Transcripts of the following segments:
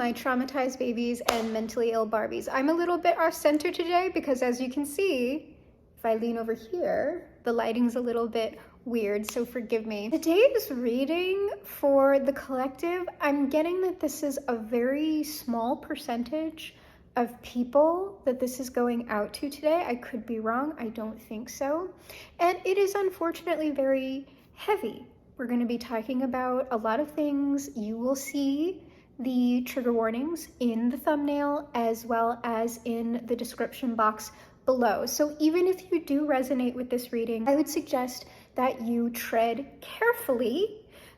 my traumatized babies and mentally ill Barbies. I'm a little bit off-center today because, as you can see, if I lean over here, the lighting's a little bit weird, so forgive me. Today's reading for the collective, I'm getting that this is a very small percentage of people that this is going out to today. I could be wrong, I don't think so. And it is unfortunately very heavy. We're going to be talking about a lot of things. You will see the trigger warnings in the thumbnail as well as in the description box below. So even if you do resonate with this reading, I would suggest that you tread carefully,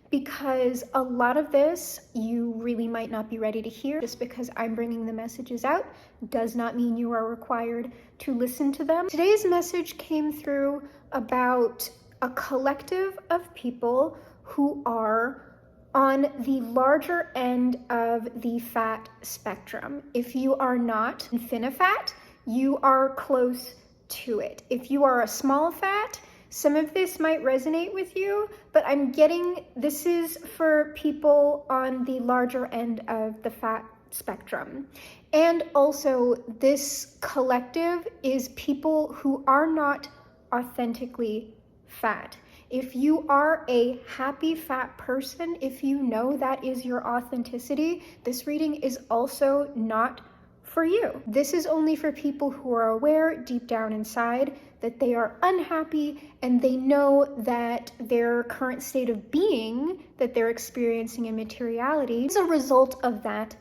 because a lot of this you really might not be ready to hear. Just because I'm bringing the messages out does not mean you are required to listen to them. Today's message came through about a collective of people who are on the larger end of the fat spectrum. If you are not infinifat, you are close to it. If you are a small fat, some of this might resonate with you, but I'm getting this is for people on the larger end of the fat spectrum. And also, this collective is people who are not authentically fat. If you are a happy fat person, if you know that is your authenticity, this reading is also not for you. This is only for people who are aware deep down inside that they are unhappy and they know that their current state of being that they're experiencing in materiality is a result of that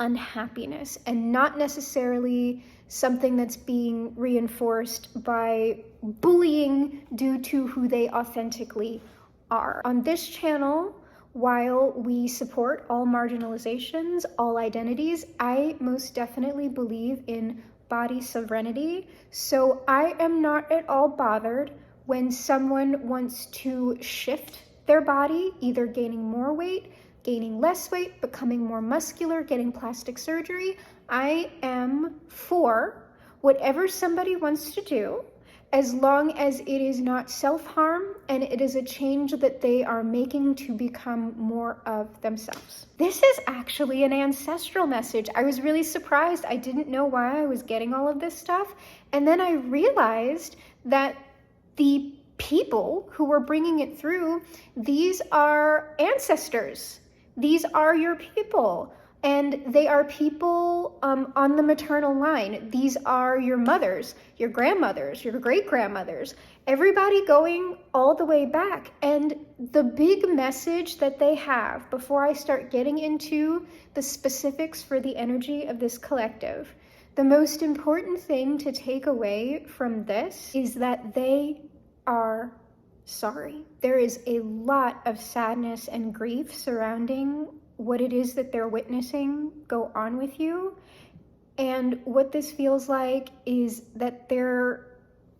unhappiness and not necessarily something that's being reinforced by bullying due to who they authentically are. On this channel, while we support all marginalizations, all identities, I most definitely believe in body sovereignty. So I am not at all bothered when someone wants to shift their body, either gaining more weight, gaining less weight, becoming more muscular, getting plastic surgery. I am for whatever somebody wants to do, as long as it is not self-harm and it is a change that they are making to become more of themselves. This is actually an ancestral message. I was really surprised. I didn't know why I was getting all of this stuff. And then I realized that the people who were bringing it through, these are ancestors. These are your people. And they are people on the maternal line. These are your mothers, your grandmothers, your great-grandmothers, everybody going all the way back. And the big message that they have, before I start getting into the specifics for the energy of this collective, the most important thing to take away from this is that they are sorry. There is a lot of sadness and grief surrounding what it is that they're witnessing go on with you. And what this feels like is that there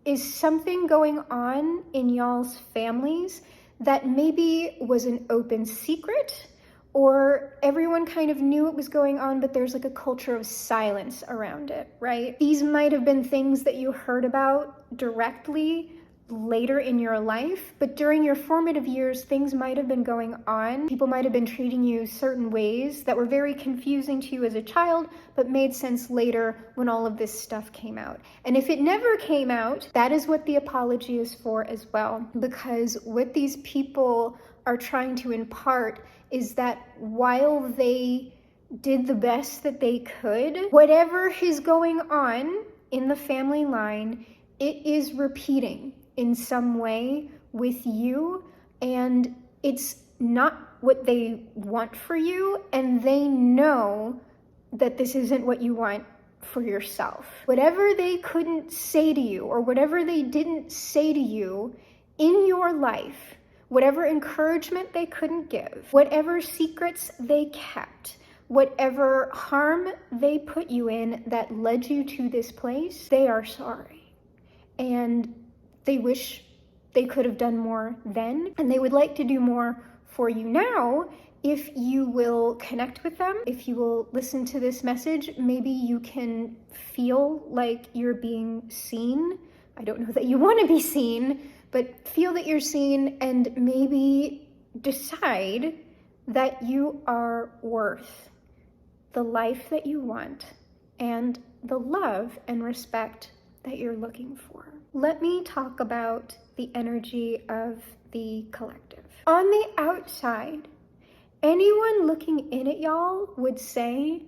is something going on in y'all's families that maybe was an open secret, or everyone kind of knew it was going on, but there's like a culture of silence around it, right? These might have been things that you heard about directly later in your life, but during your formative years, things might have been going on. People might have been treating you certain ways that were very confusing to you as a child, but made sense later when all of this stuff came out. And if it never came out, that is what the apology is for as well, because what these people are trying to impart is that while they did the best that they could, whatever is going on in the family line, it is repeating in some way with you, and it's not what they want for you, and they know that this isn't what you want for yourself. Whatever they couldn't say to you, or whatever they didn't say to you in your life, whatever encouragement they couldn't give, whatever secrets they kept, whatever harm they put you in that led you to this place, they are sorry. And they wish they could have done more then, and they would like to do more for you now if you will connect with them, if you will listen to this message. Maybe you can feel like you're being seen. I don't know that you want to be seen, but feel that you're seen and maybe decide that you are worth the life that you want and the love and respect that you're looking for. Let me talk about the energy of the collective. On the outside, anyone looking in at y'all would say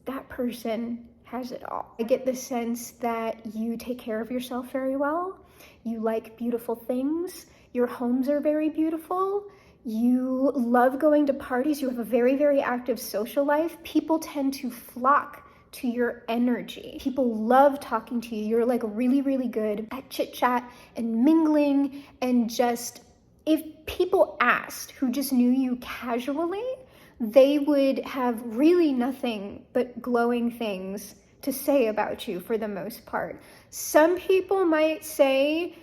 that person has it all. I get the sense that you take care of yourself very well. You like beautiful things. Your homes are very beautiful. You love going to parties. You have a very, very active social life. People tend to flock to your energy. People love talking to you. You're like really, really good at chit chat and mingling, and just, if people asked who just knew you casually, they would have really nothing but glowing things to say about you for the most part. Some people might say,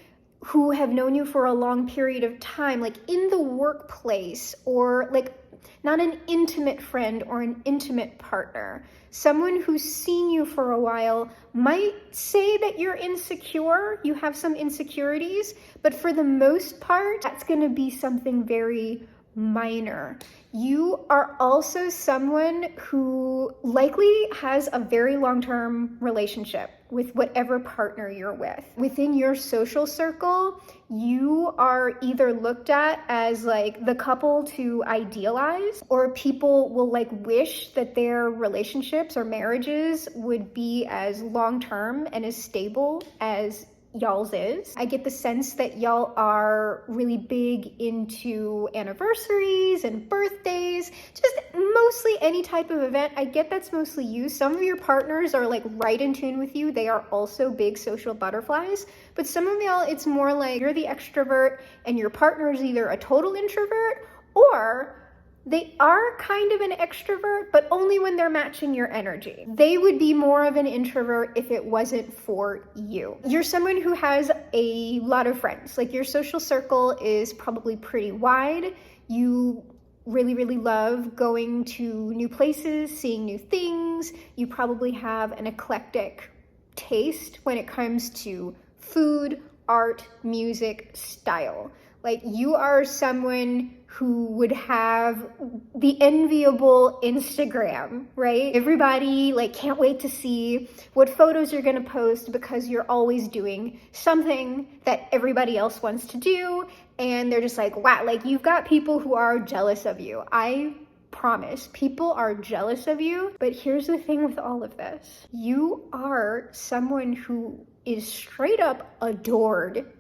who have known you for a long period of time, like in the workplace, or like not an intimate friend or an intimate partner, someone who's seen you for a while might say that you're insecure, you have some insecurities, but for the most part, that's gonna be something very minor. You are also someone who likely has a very long-term relationship with whatever partner you're with. Within your social circle, you are either looked at as like the couple to idealize, or people will like wish that their relationships or marriages would be as long-term and as stable as y'all's is. I get the sense that y'all are really big into anniversaries and birthdays, just mostly any type of event. I get that's mostly you. Some of your partners are like right in tune with you. They are also big social butterflies, but some of y'all, it's more like you're the extrovert and your partner is either a total introvert, or they are kind of an extrovert, but only when they're matching your energy. They would be more of an introvert if it wasn't for you. You're someone who has a lot of friends. Like, your social circle is probably pretty wide. You really, really love going to new places, seeing new things. You probably have an eclectic taste when it comes to food, art, music, style. Like, you are someone who would have the enviable Instagram, right? Everybody like can't wait to see what photos you're gonna post, because you're always doing something that everybody else wants to do. And they're just like, wow, like you've got people who are jealous of you. I promise, people are jealous of you. But here's the thing with all of this. You are someone who is straight up adored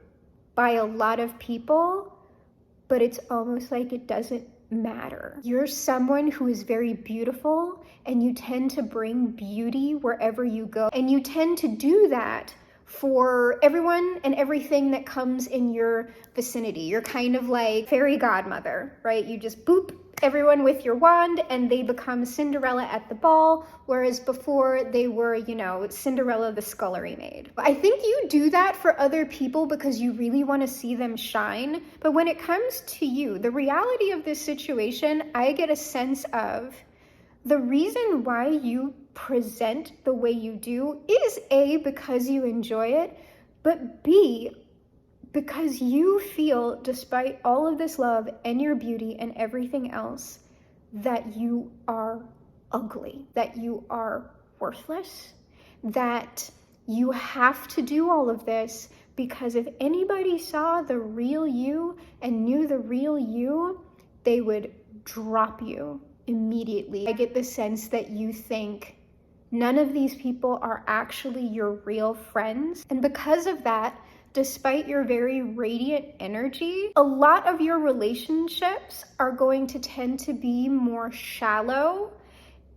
by a lot of people, but it's almost like it doesn't matter. You're someone who is very beautiful, and you tend to bring beauty wherever you go. And you tend to do that for everyone and everything that comes in your vicinity. You're kind of like fairy godmother, right? You just boop everyone with your wand and they become Cinderella at the ball, whereas before they were, you know, Cinderella the scullery maid. I think you do that for other people because you really want to see them shine, but when it comes to you, the reality of this situation, I get a sense of the reason why you present the way you do is A, because you enjoy it, but B, because you feel, despite all of this love and your beauty and everything else, that you are ugly, that you are worthless, that you have to do all of this because if anybody saw the real you and knew the real you, they would drop you immediately. I get the sense that you think none of these people are actually your real friends, and because of that, despite your very radiant energy, a lot of your relationships are going to tend to be more shallow,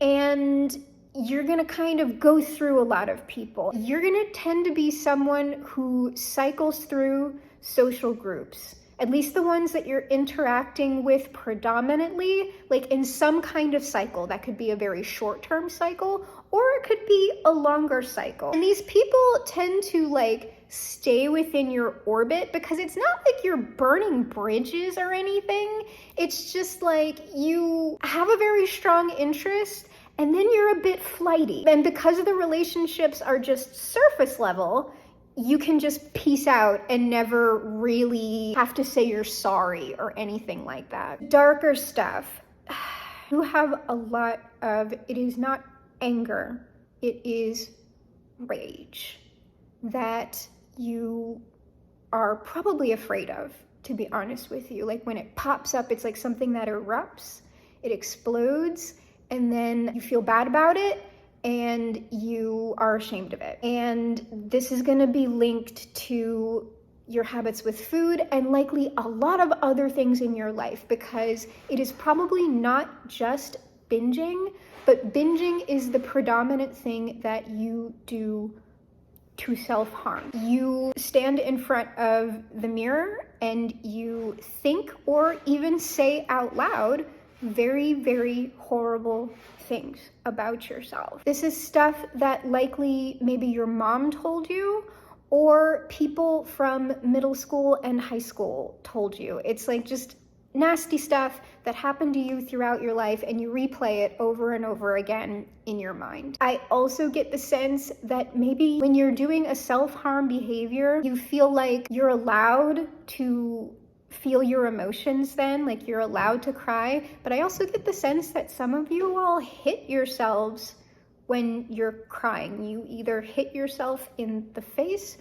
and you're gonna kind of go through a lot of people. You're gonna tend to be someone who cycles through social groups, at least the ones that you're interacting with predominantly, like in some kind of cycle. That could be a very short-term cycle, or it could be a longer cycle. And these people tend to like stay within your orbit because it's not like you're burning bridges or anything. It's just like you have a very strong interest and then you're a bit flighty. And because the relationships are just surface level, you can just peace out and never really have to say you're sorry or anything like that. Darker stuff. you have a lot of, it is not anger, it is rage that you are probably afraid of, to be honest with you. Like when it pops up, it's like something that erupts, it explodes, and then you feel bad about it and you are ashamed of it. And this is going to be linked to your habits with food and likely a lot of other things in your life, because it is probably not just binging, but binging is the predominant thing that you do to self-harm. You stand in front of the mirror and you think or even say out loud very, very horrible things about yourself. This is stuff that likely maybe your mom told you, or people from middle school and high school told you. It's like just nasty stuff that happened to you throughout your life, and you replay it over and over again in your mind. I also get the sense that maybe when you're doing a self-harm behavior, you feel like you're allowed to feel your emotions then, like you're allowed to cry. But I also get the sense that some of you all hit yourselves when you're crying. You either hit yourself in the face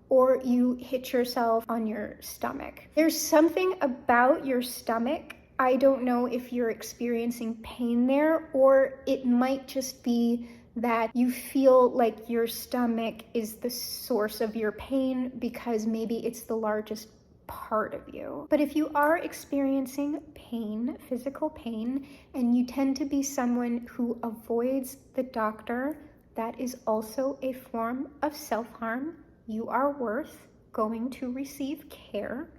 or you hit yourself on your stomach. There's something about your stomach. I don't know if you're experiencing pain there, or it might just be that you feel like your stomach is the source of your pain because maybe it's the largest part of you. But if you are experiencing pain, physical pain, and you tend to be someone who avoids the doctor, that is also a form of self-harm. You are worth going to receive care.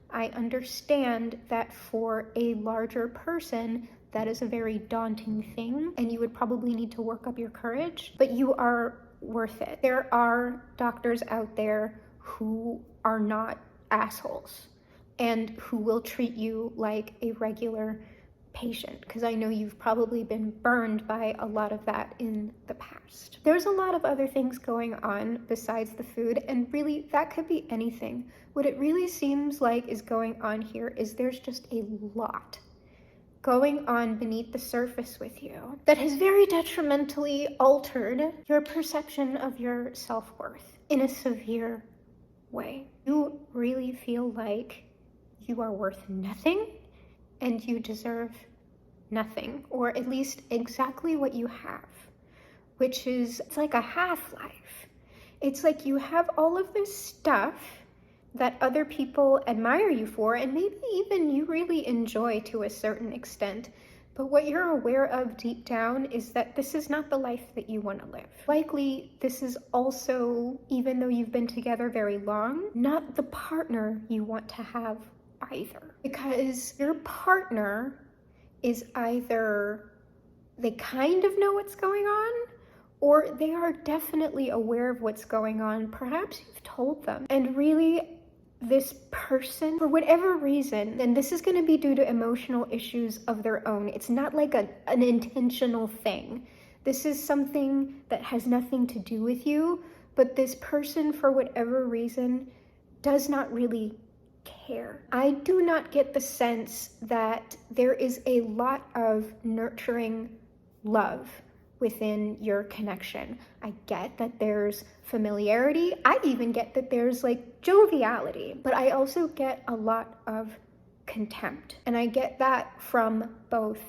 I understand that for a larger person, that is a very daunting thing, and you would probably need to work up your courage, but you are worth it. There are doctors out there who are not assholes and who will treat you like a regular patient, because I know you've probably been burned by a lot of that in the past. There's a lot of other things going on besides the food, and really that could be anything. What it really seems like is going on here is there's just a lot going on beneath the surface with you that has very detrimentally altered your perception of your self-worth in a severe way. You really feel like you are worth nothing and you deserve nothing, or at least exactly what you have, which is, it's like a half-life. It's like you have all of this stuff that other people admire you for, and maybe even you really enjoy to a certain extent, but what you're aware of deep down is that this is not the life that you want to live. Likely, this is also, even though you've been together very long, not the partner you want to have either. Because your partner is either they kind of know what's going on, or they are definitely aware of what's going on. Perhaps you've told them. And really, this person, for whatever reason, and this is going to be due to emotional issues of their own. It's not like an intentional thing. This is something that has nothing to do with you, but this person, for whatever reason, does not really care. I do not get the sense that there is a lot of nurturing love within your connection. I get that there's familiarity. I even get that there's like joviality, but I also get a lot of contempt. And I get that from both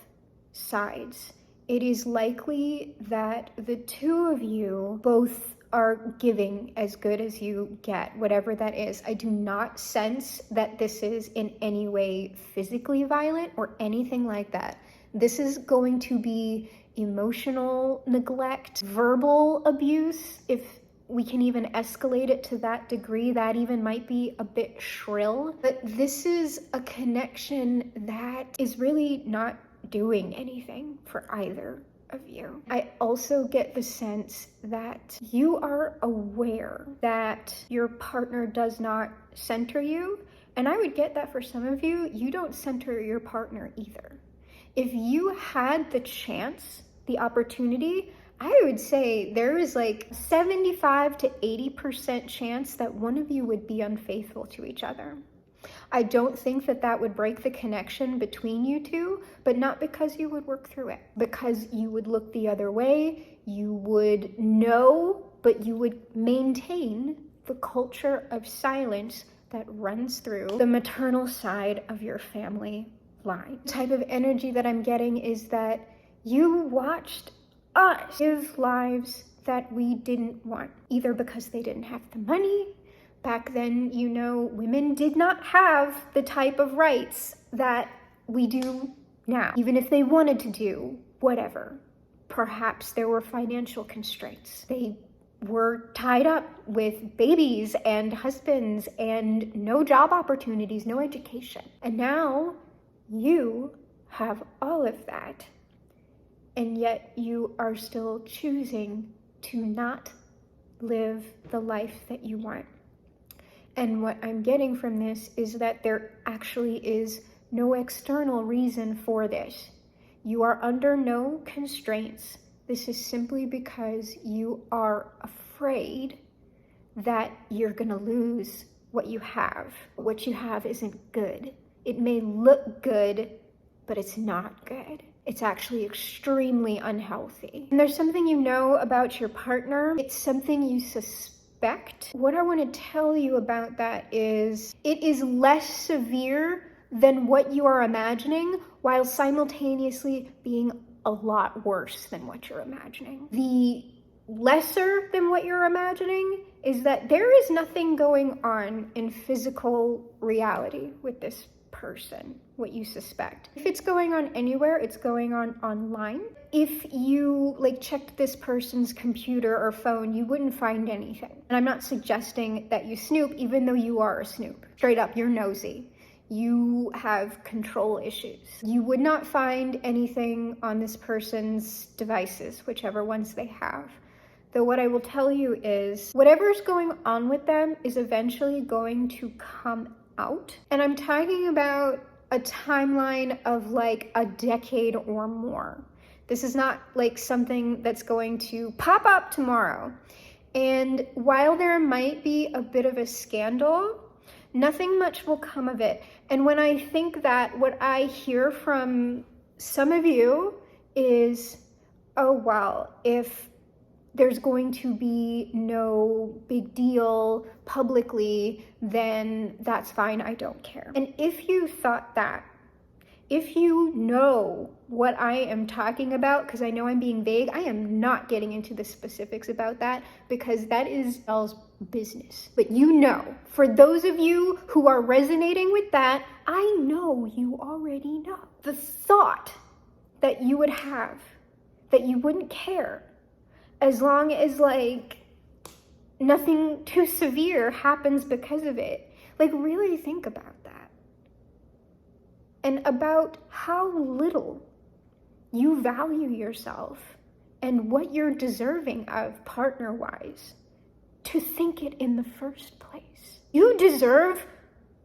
sides. It is likely that the two of you both are giving as good as you get, whatever that is. I do not sense that this is in any way physically violent or anything like that. This is going to be emotional neglect, verbal abuse. If we can even escalate it to that degree, that even might be a bit shrill. But this is a connection that is really not doing anything for either of you. I also get the sense that you are aware that your partner does not center you. And I would get that for some of you, you don't center your partner either. If you had the chance, the opportunity, I would say there is like 75 to 80% chance that one of you would be unfaithful to each other. I don't think that that would break the connection between you two, but not because you would work through it, because you would look the other way, you would know, but you would maintain the culture of silence that runs through the maternal side of your family line. The type of energy that I'm getting is that you watched us live lives that we didn't want, either because they didn't have the money. Back then, you know, women did not have the type of rights that we do now, even if they wanted to do whatever. Perhaps there were financial constraints. They were tied up with babies and husbands and no job opportunities, no education. And now you have all of that, and yet you are still choosing to not live the life that you want. And what I'm getting from this is that there actually is no external reason for this. You are under no constraints. This is simply because you are afraid that you're gonna lose what you have. What you have isn't good. It may look good, but it's not good. It's actually extremely unhealthy. And there's something you know about your partner. It's something you suspect. What I want to tell you about that is it is less severe than what you are imagining, while simultaneously being a lot worse than what you're imagining. The lesser than what you're imagining is that there is nothing going on in physical reality with this person, what you suspect. If it's going on anywhere, it's going on online. If you checked this person's computer or phone, you wouldn't find anything. And I'm not suggesting that you snoop, even though you are a snoop. Straight up, you're nosy. You have control issues. You would not find anything on this person's devices, whichever ones they have. Though what I will tell you is whatever's going on with them is eventually going to come out. And I'm talking about a timeline of a decade or more. This is not something that's going to pop up tomorrow. And while there might be a bit of a scandal, nothing much will come of it. And when I think that, what I hear from some of you is, oh, well, if there's going to be no big deal publicly, then that's fine, I don't care. And if you thought that, if you know what I am talking about, because I know I'm being vague, I am not getting into the specifics about that, because that is Elle's business. But you know, for those of you who are resonating with that, I know you already know. The thought that you would have, that you wouldn't care, as long as nothing too severe happens because of it. Really think about that. And about how little you value yourself and what you're deserving of partner-wise to think it in the first place. You deserve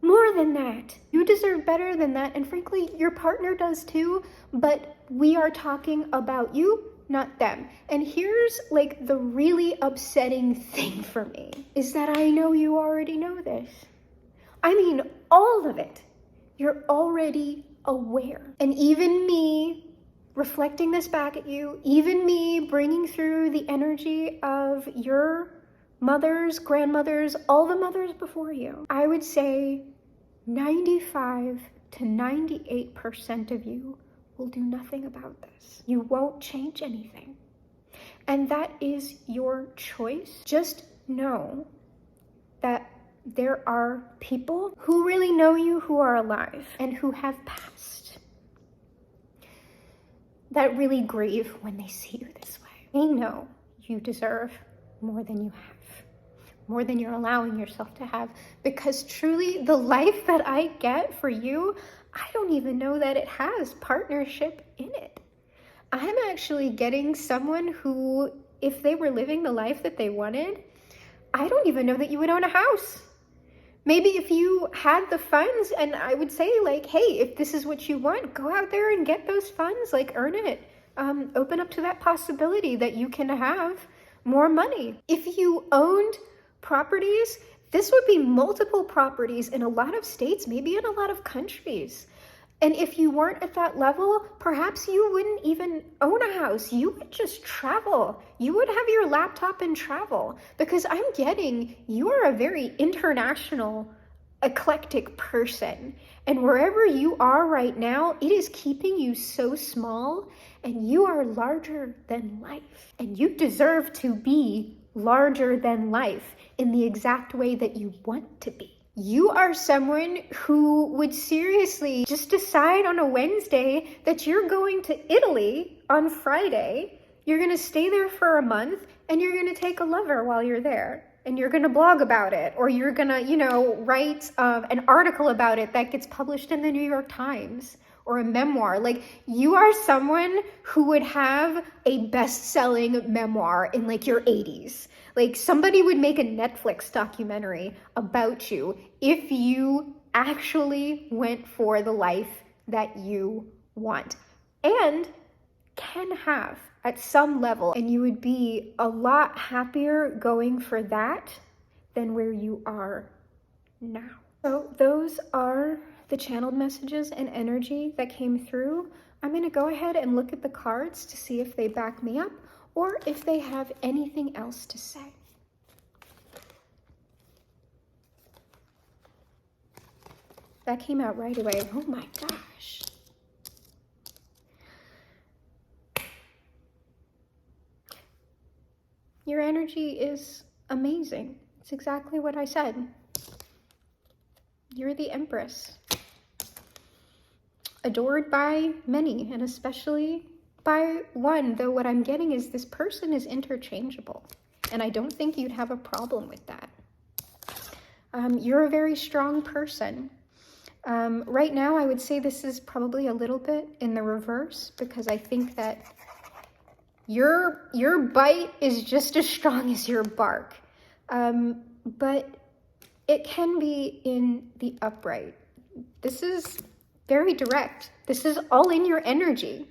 more than that. You deserve better than that. And frankly, your partner does too, but we are talking about you, not them. And here's the really upsetting thing for me is that I know you already know this. I mean, all of it. You're already aware. And even me reflecting this back at you, even me bringing through the energy of your mothers, grandmothers, all the mothers before you, I would say 95 to 98% of you will do nothing about this. You won't change anything. And that is your choice. Just know that there are people who really know you, who are alive and who have passed, that really grieve when they see you this way. They know you deserve more than you have, more than you're allowing yourself to have, because truly the life that I get for you, I don't even know that it has partnership in it. I'm actually getting someone who, if they were living the life that they wanted, I don't even know that you would own a house. Maybe if you had the funds, and I would say hey, if this is what you want, go out there and get those funds, earn it. Open up to that possibility that you can have more money. If you owned properties, This would be multiple properties in a lot of states, maybe in a lot of countries. And if you weren't at that level, perhaps you wouldn't even own a house. You would just travel. You would have your laptop and travel, because I'm getting you are a very international, eclectic person. And wherever you are right now, it is keeping you so small, and you are larger than life. And you deserve to be larger than life in the exact way that you want to be. You are someone who would seriously just decide on a Wednesday that you're going to Italy on Friday. You're going to stay there for a month, and you're going to take a lover while you're there. And you're going to blog about it, or you're going to, write an article about it that gets published in the New York Times, or a memoir. Like, you are someone who would have a best-selling memoir in like your 80s. Like, somebody would make a Netflix documentary about you if you actually went for the life that you want and can have at some level. And you would be a lot happier going for that than where you are now. So those are the channeled messages and energy that came through. I'm going to go ahead and look at the cards to see if they back me up, or if they have anything else to say. That came out right away. Oh my gosh. Your energy is amazing. It's exactly what I said. You're the Empress. Adored by many, and especially by one, though what I'm getting is this person is interchangeable, and I don't think you'd have a problem with that. You're a very strong person. Right now, I would say this is probably a little bit in the reverse, because I think that your bite is just as strong as your bark, but it can be in the upright. This is very direct. This is all in your energy.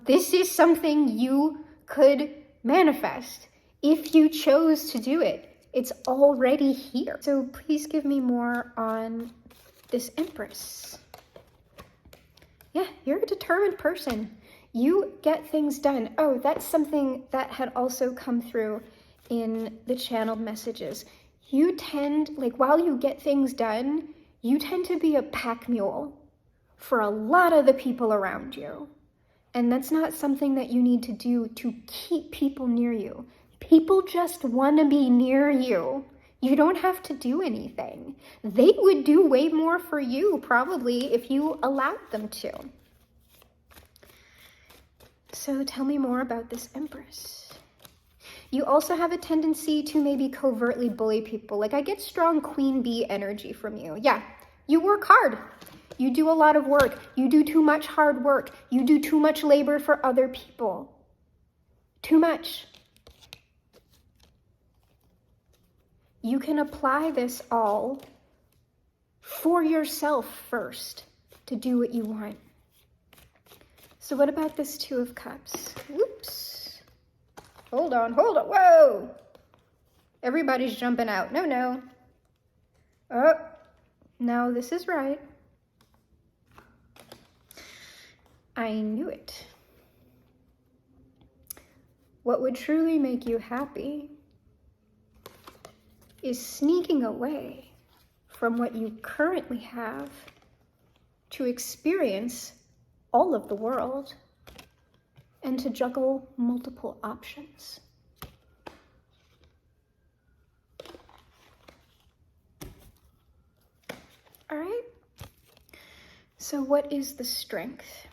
This is something you could manifest if you chose to do it. It's already here. So please give me more on this Empress. Yeah, you're a determined person. You get things done. Oh, that's something that had also come through in the channeled messages. You tend, like, while you get things done, you tend to be a pack mule for a lot of the people around you. And that's not something that you need to do to keep people near you. People just want to be near you. You don't have to do anything. They would do way more for you, probably, if you allowed them to. So tell me more about this Empress. You also have a tendency to maybe covertly bully people. Like, I get strong queen bee energy from you. Yeah, you work hard. You do a lot of work. You do too much hard work. You do too much labor for other people. Too much. You can apply this all for yourself first to do what you want. So what about this Two of Cups? Whoops. Hold on. Whoa. Everybody's jumping out. No. Oh, no, this is right. I knew it. What would truly make you happy is sneaking away from what you currently have to experience all of the world and to juggle multiple options. All right. So what is the strength?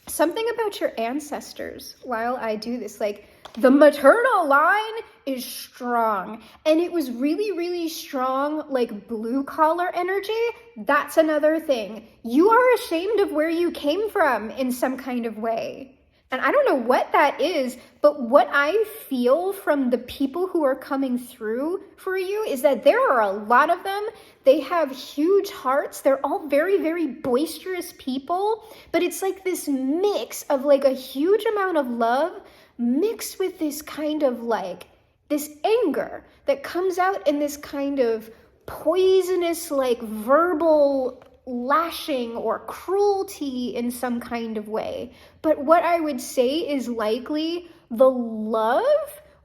Something about your ancestors while I do this, like, the maternal line is strong, and it was really, really strong, like blue collar energy. That's another thing. You are ashamed of where you came from in some kind of way. And I don't know what that is, but what I feel from the people who are coming through for you is that there are a lot of them. They have huge hearts. They're all very, very boisterous people, but it's like this mix of like a huge amount of love mixed with this kind of like this anger that comes out in this kind of poisonous, like verbal lashing or cruelty in some kind of way. But what I would say is likely the love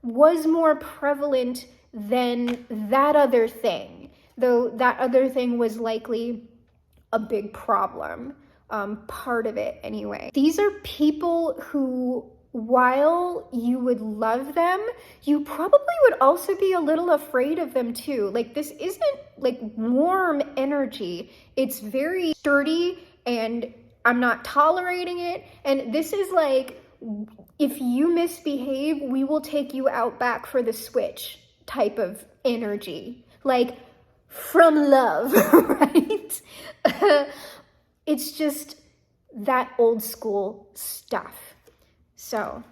was more prevalent than that other thing, though that other thing was likely a big problem, part of it anyway. These are people who, while you would love them, you probably would also be a little afraid of them too. Like, this isn't like warm energy. It's very sturdy, and I'm not tolerating it. And this is like, if you misbehave, we will take you out back for the switch type of energy. Like, from love, right? It's just that old school stuff. So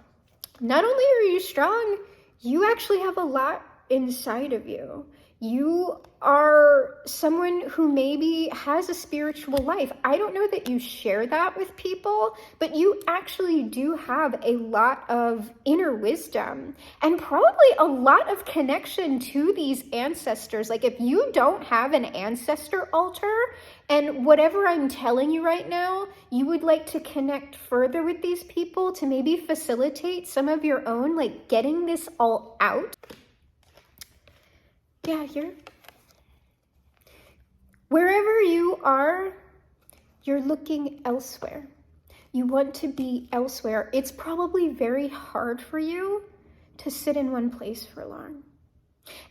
not only are you strong, you actually have a lot inside of you. You are someone who maybe has a spiritual life. I don't know that you share that with people, but you actually do have a lot of inner wisdom and probably a lot of connection to these ancestors. Like, if you don't have an ancestor altar, and whatever I'm telling you right now, you would like to connect further with these people to maybe facilitate some of your own, like, getting this all out. Yeah, wherever you are, you're looking elsewhere. You want to be elsewhere. It's probably very hard for you to sit in one place for long.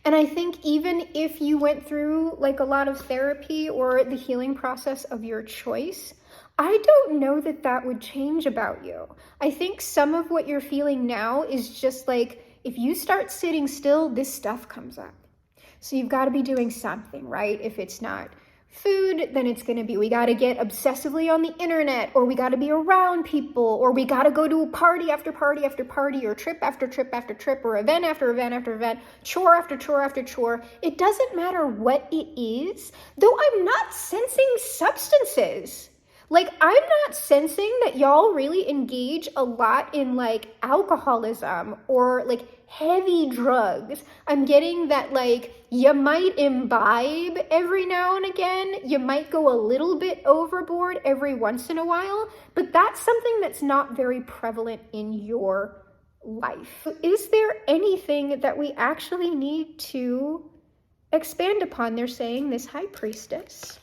And I think even if you went through like a lot of therapy or the healing process of your choice, I don't know that that would change about you. I think some of what you're feeling now is just like, if you start sitting still, this stuff comes up. So you've got to be doing something, right? If it's not food, then it's going to be, we got to get obsessively on the internet, or we got to be around people, or we got to go to a party after party after party, or trip after trip after trip, or event after event after event, chore after chore after chore. It doesn't matter what it is, though I'm not sensing substances. Like, I'm not sensing that y'all really engage a lot in like alcoholism or like heavy drugs. I'm getting that like you might imbibe every now and again. You might go a little bit overboard every once in a while, but that's something that's not very prevalent in your life. Is there anything that we actually need to expand upon? They're saying this high priestess.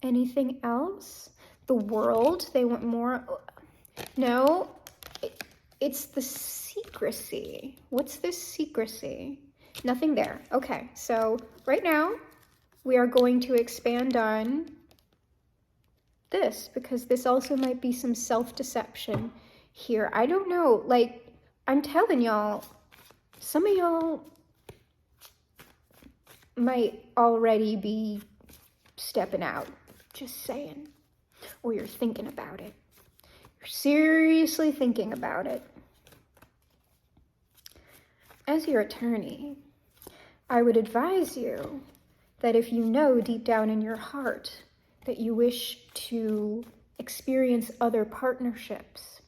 Anything else? The world, they want more. No, it's the secrecy. What's this secrecy? Nothing there. Okay, so right now we are going to expand on this, because this also might be some self-deception here. I don't know, like, I'm telling y'all, some of y'all might already be stepping out, just saying, or you're thinking about it. You're seriously thinking about it. As your attorney, I would advise you that if you know deep down in your heart that you wish to experience other partnerships,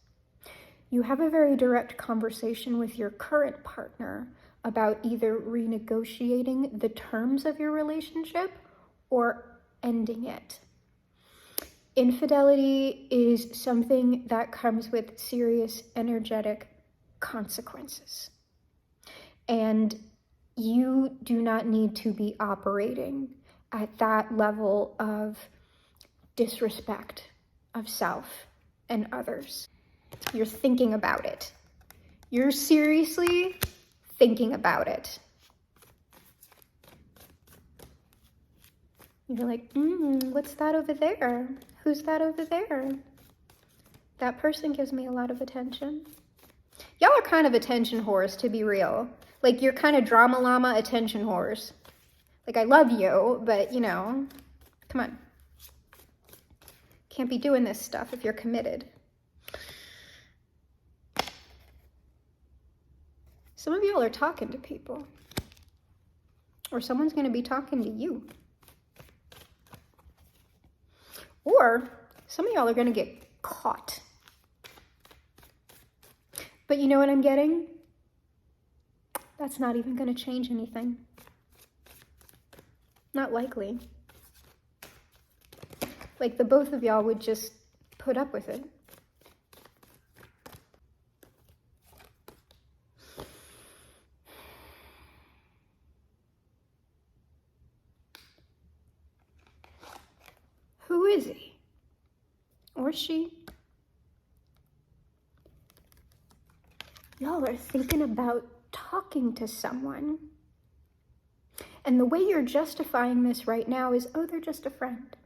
you have a very direct conversation with your current partner about either renegotiating the terms of your relationship or ending it. Infidelity is something that comes with serious energetic consequences. And you do not need to be operating at that level of disrespect of self and others. You're thinking about it. You're seriously thinking about it. You're like, what's that over there? Who's that over there? That person gives me a lot of attention. Y'all are kind of attention whores, to be real. Like, you're kind of drama llama attention whores. Like, I love you, but, you know, come on. Can't be doing this stuff if you're committed. Some of y'all are talking to people. Or someone's going to be talking to you. Or some of y'all are going to get caught. But you know what I'm getting? That's not even going to change anything. Not likely. Like the both of y'all would just put up with it. Who is he? Or she? Y'all are thinking about talking to someone. And the way you're justifying this right now is, oh, they're just a friend.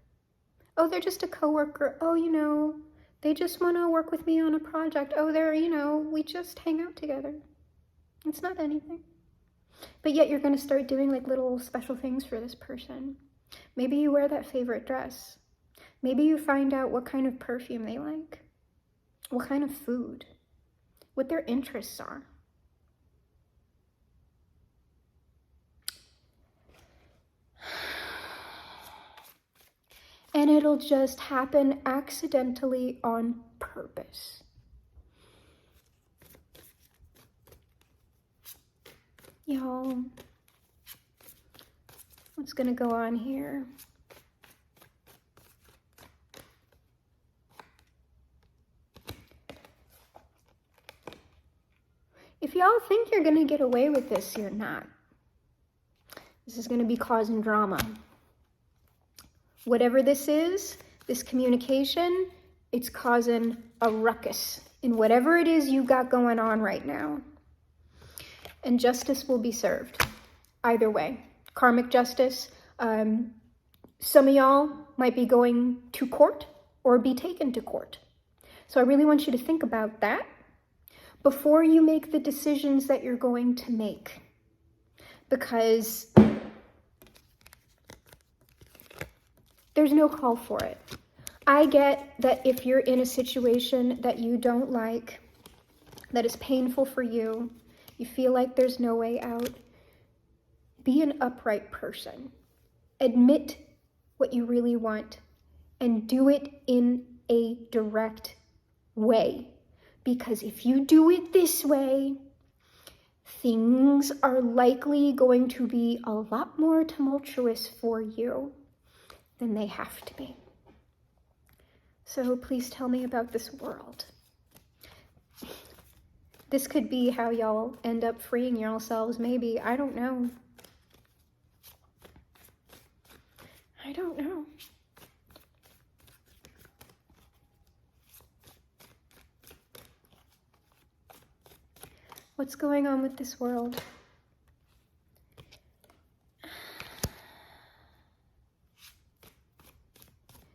Oh, they're just a coworker. Oh, you know, they just want to work with me on a project. Oh, they're, you know, we just hang out together. It's not anything. But yet you're going to start doing like little special things for this person. Maybe you wear that favorite dress. Maybe you find out what kind of perfume they like, what kind of food, what their interests are. And it'll just happen accidentally on purpose. Y'all, what's gonna go on here? If y'all think you're gonna get away with this, you're not. This is gonna be causing drama. Whatever this is, this communication, it's causing a ruckus in whatever it is you got going on right now. And justice will be served. Either way. Karmic justice. Some of y'all might be going to court or be taken to court. So I really want you to think about that before you make the decisions that you're going to make. Because there's no call for it. I get that if you're in a situation that you don't like, that is painful for you, you feel like there's no way out, be an upright person. Admit what you really want and do it in a direct way. Because if you do it this way, things are likely going to be a lot more tumultuous for you than they have to be. So please tell me about this world. This could be how y'all end up freeing yourselves, maybe. I don't know. I don't know. What's going on with this world?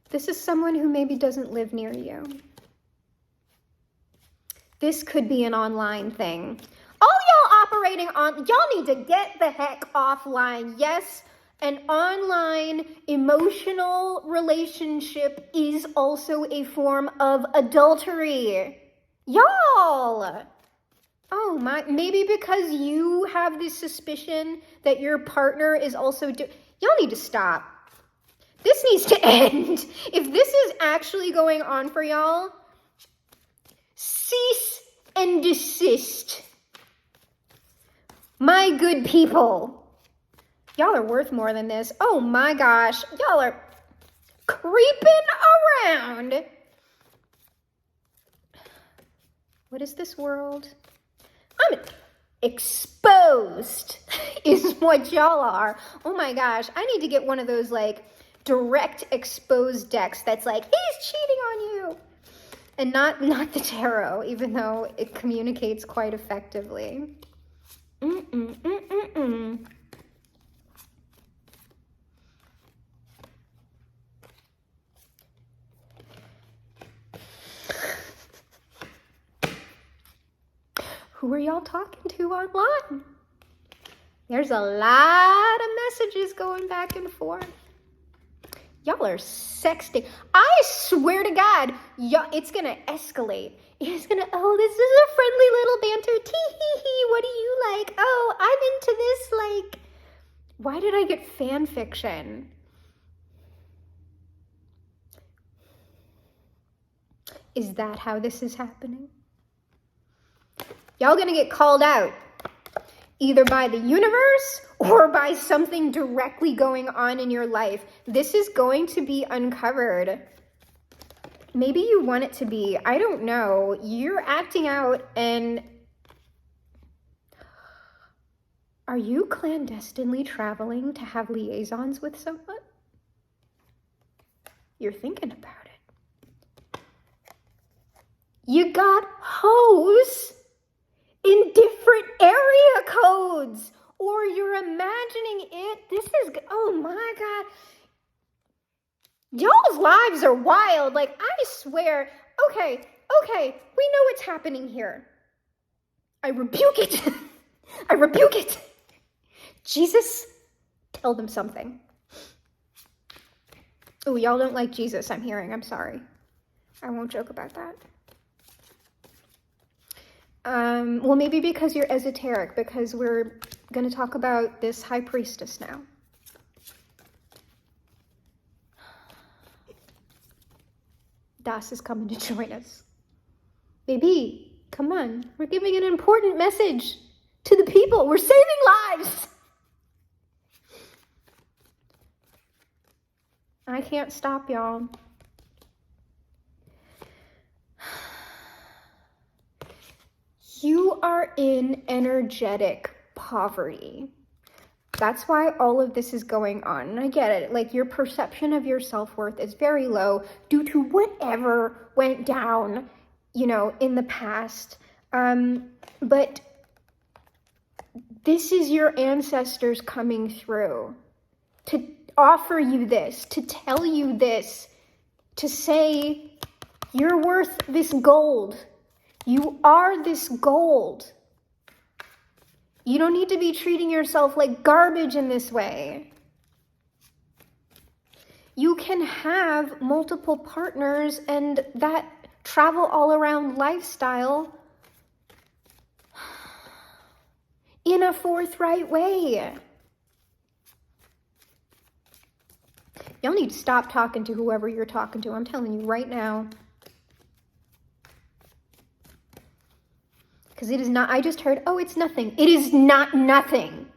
This is someone who maybe doesn't live near you. This could be an online thing. All y'all operating on, y'all need to get the heck offline. Yes, an online emotional relationship is also a form of adultery. Y'all. Oh my, maybe because you have this suspicion that your partner is also y'all need to stop. This needs to end. If this is actually going on for y'all, cease and desist. My good people, y'all are worth more than this. Oh my gosh, y'all are creeping around. What is this world? I'm exposed is what y'all are. Oh my gosh, I need to get one of those like direct exposed decks that's like, he's cheating on you. And not the tarot, even though it communicates quite effectively. Who are y'all talking to online? There's a lot of messages going back and forth. Y'all are sexting. I swear to God, y'all, it's gonna escalate. It's gonna, oh, this is a friendly little banter. Tee-hee-hee, what do you like? Oh, I'm into this, like, why did I get fan fiction? Is that how this is happening? Y'all gonna get called out, either by the universe or by something directly going on in your life. This is going to be uncovered. Maybe you want it to be. I don't know. You're acting out, and are you clandestinely traveling to have liaisons with someone? You're thinking about it. You got hoes in different area codes, or you're imagining it. This is, oh my God. Y'all's lives are wild. Like, I swear. Okay, we know what's happening here. I rebuke it. I rebuke it. Jesus, tell them something. Oh, y'all don't like Jesus, I'm hearing. I'm sorry. I won't joke about that. Well, maybe because you're esoteric, because we're going to talk about this high priestess now. Das is coming to join us. Baby, come on. We're giving an important message to the people. We're saving lives. I can't stop, y'all. You are in energetic poverty. That's why all of this is going on. And I get it. Like, your perception of your self-worth is very low due to whatever went down, you know, in the past. But this is your ancestors coming through to offer you this, to tell you this, to say, you're worth this gold. You are this gold. You don't need to be treating yourself like garbage in this way. You can have multiple partners and that travel all around lifestyle in a forthright way. Y'all need to stop talking to whoever you're talking to. I'm telling you right now. Because it is not, I just heard, oh, it's nothing. It is not nothing.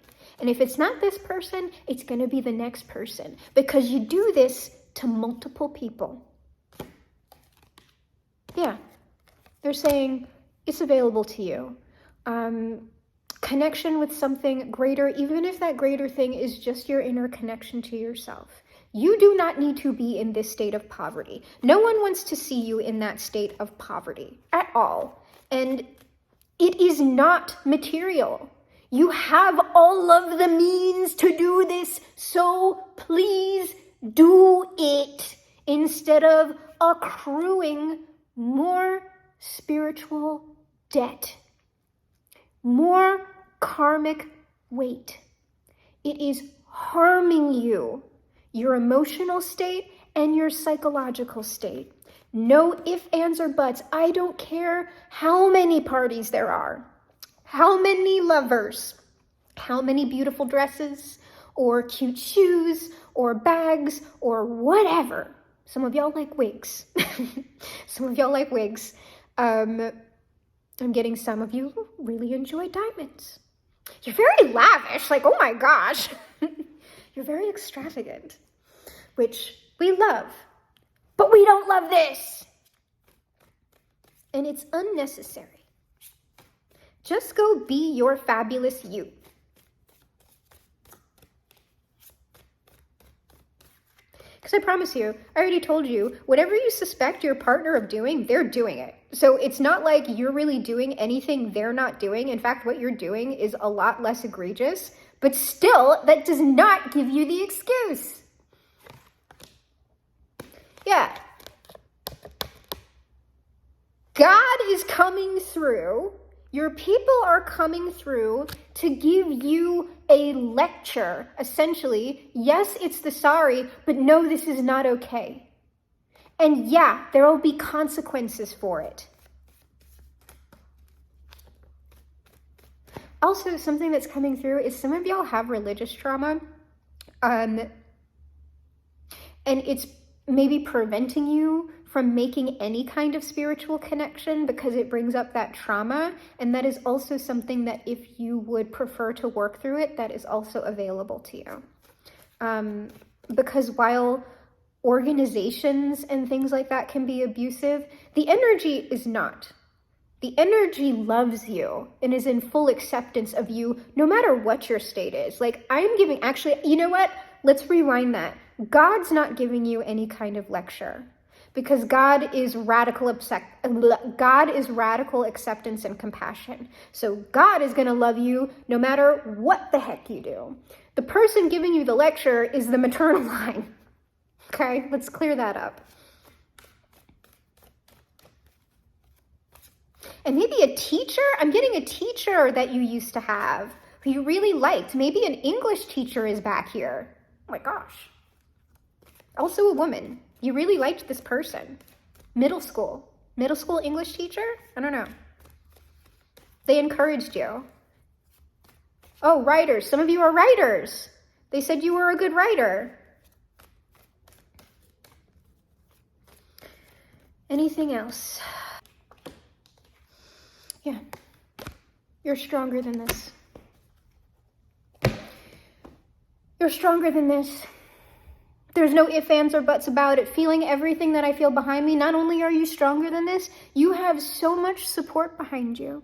And if it's not this person, it's going to be the next person. Because you do this to multiple people. Yeah. They're saying it's available to you. Connection with something greater, even if that greater thing is just your inner connection to yourself. You do not need to be in this state of poverty. No one wants to see you in that state of poverty at all. And it is not material. You have all of the means to do this, so please do it instead of accruing more spiritual debt, more karmic weight. It is harming you, your emotional state and your psychological state. No ifs, ands, or buts. I don't care how many parties there are, how many lovers, how many beautiful dresses, or cute shoes, or bags, or whatever. Some of y'all like wigs. Some of y'all like wigs. I'm getting some of you who really enjoy diamonds. You're very lavish, like, oh my gosh. You're very extravagant, which we love. But we don't love this. And it's unnecessary. Just go be your fabulous you. Because I promise you, I already told you, whatever you suspect your partner of doing, they're doing it. So it's not like you're really doing anything they're not doing. In fact, what you're doing is a lot less egregious. But still, that does not give you the excuse. Yeah. God is coming through. Your people are coming through to give you a lecture, essentially. Yes, it's the sorry, but no, this is not okay. And yeah, there will be consequences for it. Also, something that's coming through is some of y'all have religious trauma. And it's maybe preventing you from making any kind of spiritual connection because it brings up that trauma. And that is also something that if you would prefer to work through it, that is also available to you. Because while organizations and things like that can be abusive, the energy is not. The energy loves you and is in full acceptance of you no matter what your state is. Like, I'm giving, actually, you know what? Let's rewind that. God's not giving you any kind of lecture because God is radical acceptance and compassion. So God is going to love you no matter what the heck you do. The person giving you the lecture is the maternal line. Okay, let's clear that up. And maybe a teacher, I'm getting a teacher that you used to have who you really liked. Maybe an English teacher is back here. Oh my gosh. Also a woman. You really liked this person. Middle school English teacher? I don't know. They encouraged you. Oh, writers. Some of you are writers. They said you were a good writer. Anything else? Yeah. You're stronger than this. You're stronger than this. There's no ifs, ands, or buts about it. Feeling everything that I feel behind me, not only are you stronger than this, you have so much support behind you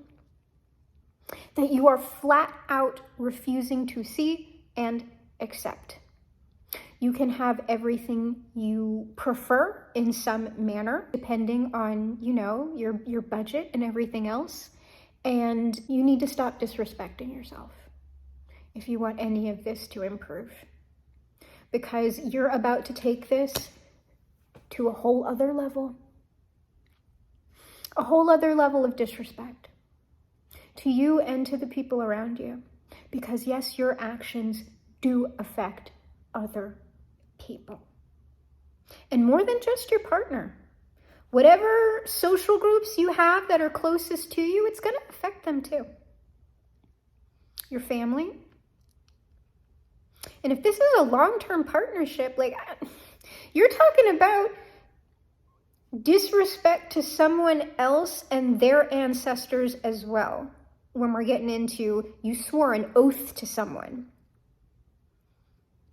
that you are flat out refusing to see and accept. You can have everything you prefer in some manner, depending on, your budget and everything else. And you need to stop disrespecting yourself if you want any of this to improve. Because you're about to take this to a whole other level. A whole other level of disrespect to you and to the people around you. Because yes, your actions do affect other people. And more than just your partner. Whatever social groups you have that are closest to you, it's going to affect them too. Your family. And if this is a long-term partnership, like, you're talking about disrespect to someone else and their ancestors as well. When we're getting into, you swore an oath to someone.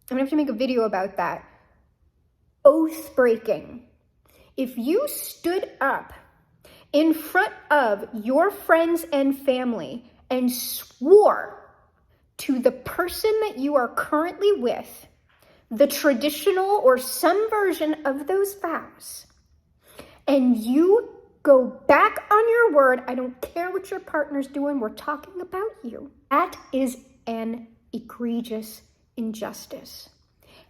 I'm gonna have to make a video about that. Oath breaking. If you stood up in front of your friends and family and swore to the person that you are currently with, the traditional or some version of those vows, and you go back on your word, I don't care what your partner's doing, we're talking about you. That is an egregious injustice,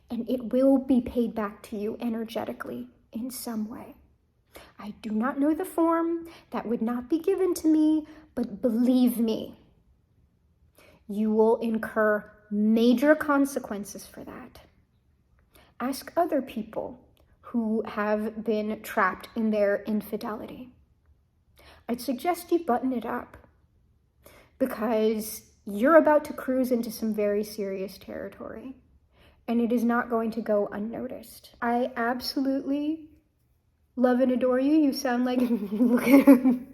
and it will be paid back to you energetically in some way. I do not know the form, that would not be given to me, but believe me, you will incur major consequences for that. Ask other people who have been trapped in their infidelity. I'd suggest you button it up because you're about to cruise into some very serious territory and it is not going to go unnoticed. I absolutely love and adore you. You sound like, look at him.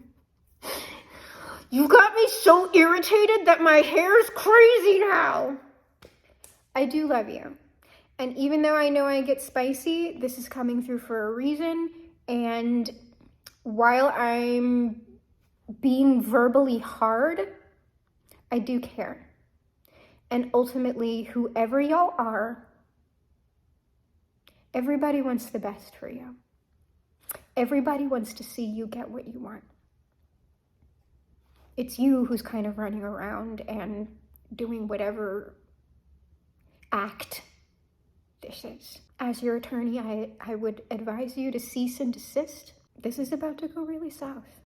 You got me so irritated that my hair is crazy now. I do love you. And even though I know I get spicy, this is coming through for a reason. And while I'm being verbally hard, I do care. And ultimately, whoever y'all are, everybody wants the best for you. Everybody wants to see you get what you want. It's you who's kind of running around and doing whatever act this is. As your attorney, I would advise you to cease and desist. This is about to go really south.